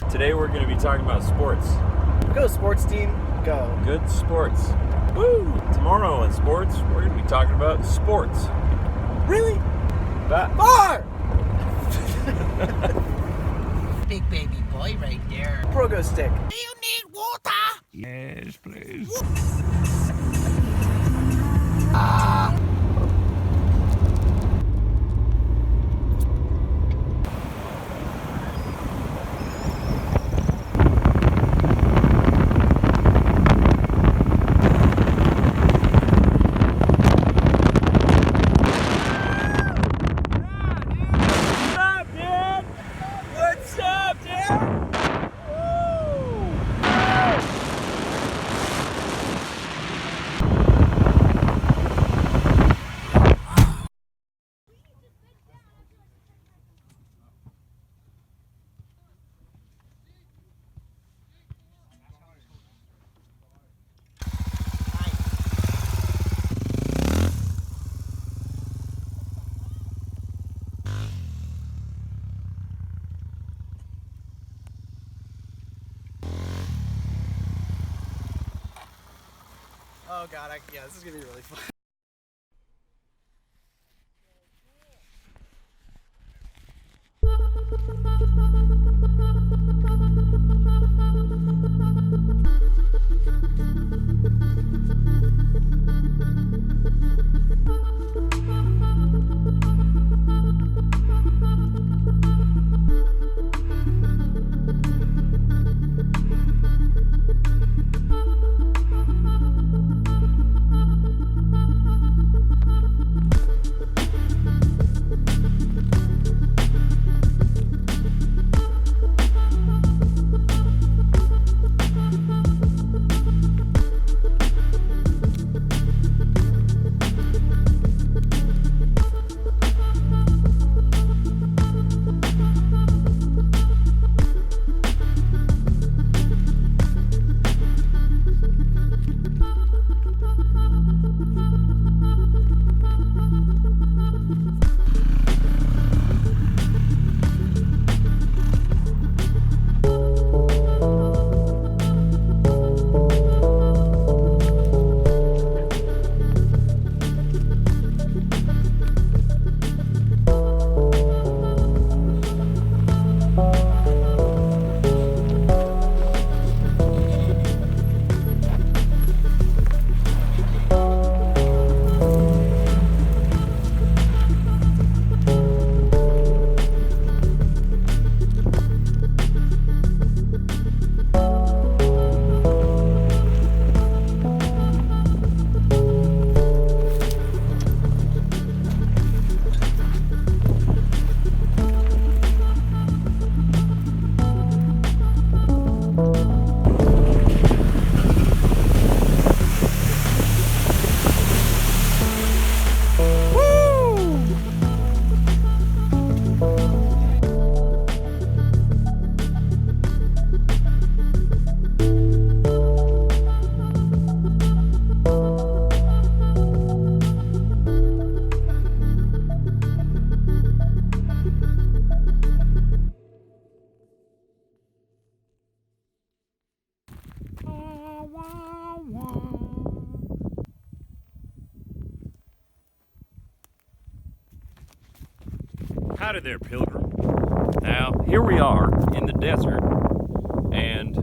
Today we're going to be talking about sports. Go, sports team, go. Good sports. Woo! Tomorrow on sports, we're going to be talking about sports. Really? Far! Big baby boy right there. Progo stick. Do you need water? Yes, please. Oh god, yeah, this is gonna be really fun. Howdy there, pilgrim. Now, here we are in the desert, and